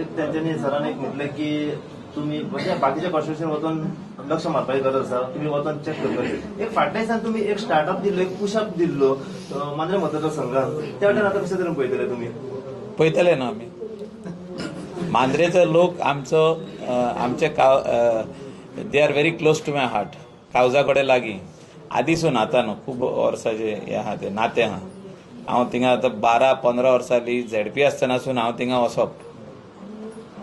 एक त्यांच्यानी सरांनी एक म्हटलं की तुम्ही म्हणजे बाकीच्या कॉन्स्टिट्युशन वचून लक्ष मारपाची गरज आसा, तुम्ही वचून चेक करपाचे. एक फाटल्या दिसान तुम्ही एक स्टार्टअप दिल्लो, एक पुशअप दिल्लो मांद्रे मतदारसंघात, त्या वाटेन आता कशें तरेन पळयतले तुम्ही? पळयतले न्हू आमी. मांद्रेचो लोक आमचे they are very close to my heart. कावजा कडेन लागीं आदीसून आतां न्हू खूब वर्सांचे हे आहा ते नाते आहा. हांव थिंगा आतां 12-15 वर्सांनी झेडपी आसतनासून हांव थिंगा वचप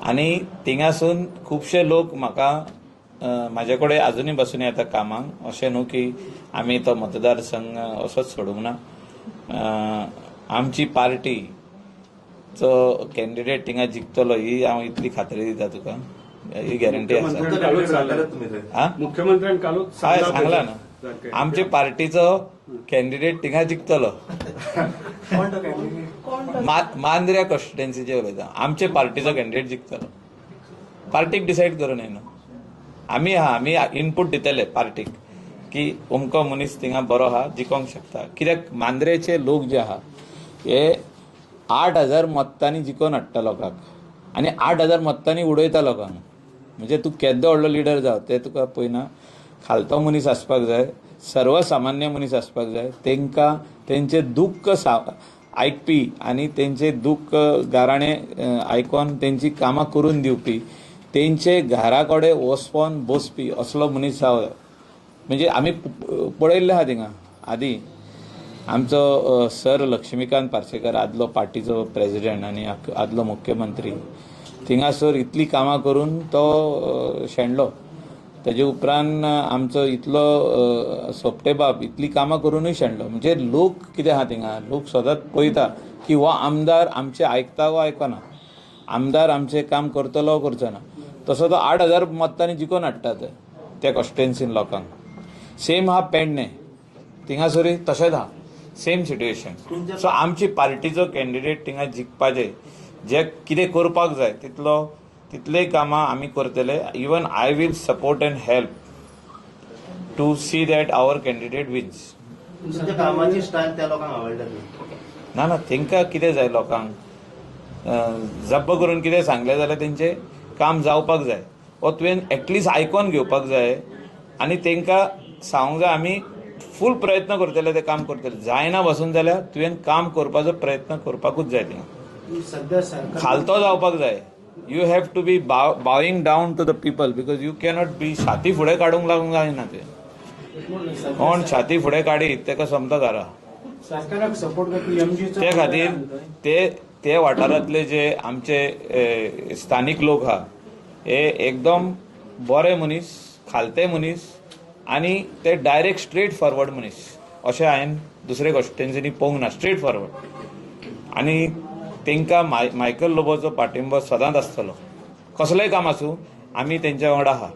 आनी थिंगासून खुबशे लोक म्हाका म्हाजे कडेन आजुनूय बसून येता कामाक. अशें न्हू की आमी तो मतदारसंघ असोच सोडूंक ना. आमची पार्टी जो कॅन्डिडेट थिंगा जिखतलो ही हांव इतली खात्री दिता तुका, ही गॅरंटी आसा. मुख्यमंत्र्यांनी कालूच हय सांगला ना, आमचे पार्टीचो कॅन्डिडेट थिंगा जिखतलो. मांद्र्या कॉन्स्टिट्युएन्सीचे उलयता, आमचे पार्टीचो कॅन्डिडेट जिखतलो. पार्टीक डिसायड करूं न्हय न्हू आमी इनपूट दितले पार्टीक की अमको मनीस थिंगा बरो आहा, जिखोंक शकता. कित्याक मांद्रेचे लोक जे आहा हे 8,000 मतांनी जिखोवन हाडटा लोकांक आनी 8,000 मतांनी उडयता लोकांक. म्हणजे तूं केदो व्हडलो लिडर जाव ते तुका पळयना, खालतो मनीस आसपाक जाय, सर्वसामान्य मनीस आसपाक जाय, तांकां तेंचे दुख्ख आयकपी आनी तेंचे दुख्ख गाराणे आयकोन तेंची कामां करून दिवपी, तेंचे घरा कडेन वचून बसपी असलो मनीस जावं. म्हणजे आमी पळयल्ले आहा थिंगा आदी आमचो सर लक्ष्मीकांत पार्सेकर आदलो पार्टीचो प्रेसिडेंट आनी आदलो मुख्यमंत्री थिंगासर इतली कामां करून तो शेणलो. तेजे उपरांत आमचो इतलो सोपटे बाब इतली कामां करूनय शेणलो. म्हणजे लोक कितें आहा थिंगा, लोक सदांच पळयता की हो आमदार आमचे आयकता वा आयकना, आमदार आमचे काम करतलो करचो ना. तसो तो 8,000 मतांनी जिखोवन हाडटात त्या कॉन्स्टिट्युएन्सीन लोकांक. सेम आहा पेडणे थिंगासरूय तशेंच आहा, सेम सिट्युएशन. सो आमची पार्टीचो कॅन्डिडेट थिंगा जिखपाचे, जे कितें करपाक जाय तितलेय कामां आमी करतले. Even I will support and help to see that our candidate wins. कामाची स्टायल त्या लोकांक आवडटा ना तांकां कितें जाय, लोकांक जप्प करून कितें सांगलें जाल्यार तेंचें काम जावपाक जाय, वो तुवें एटलिस्ट आयकोन घेवपाक जाय आनी तांकां सांगूंक जाय आमी फूल प्रयत्न करतले, ते काम करतले. जायना बसून जाल्यार तुवें काम करपाचो प्रयत्न करपाकूच जाय. थिंगा खालतो जावपाक जाय. You have to be bowing down to the people, because you cannot be छाती फुडें काडूंक लागूंक जायना. ते कोण छाती फुडें काडीत तेका समता घरा. ते खातीर ते वाठारांतले जे आमचे स्थानीक लोक आहा हे एकदम बरे मनीस, खालते मनीस आनी ते डायरेक्ट स्ट्रेट फॉरवर्ड मनीस. अशें हांवें दुसरे कॉन्स्टिट्युएन्सीनी पळोवंक ना, स्ट्रेट फॉरवर्ड. आनी तांकां मायकल लोबोचो पाठिंबो सदांच आसतलो. कसलेंय काम आसूं आमी तेंच्या वांगडा आहा.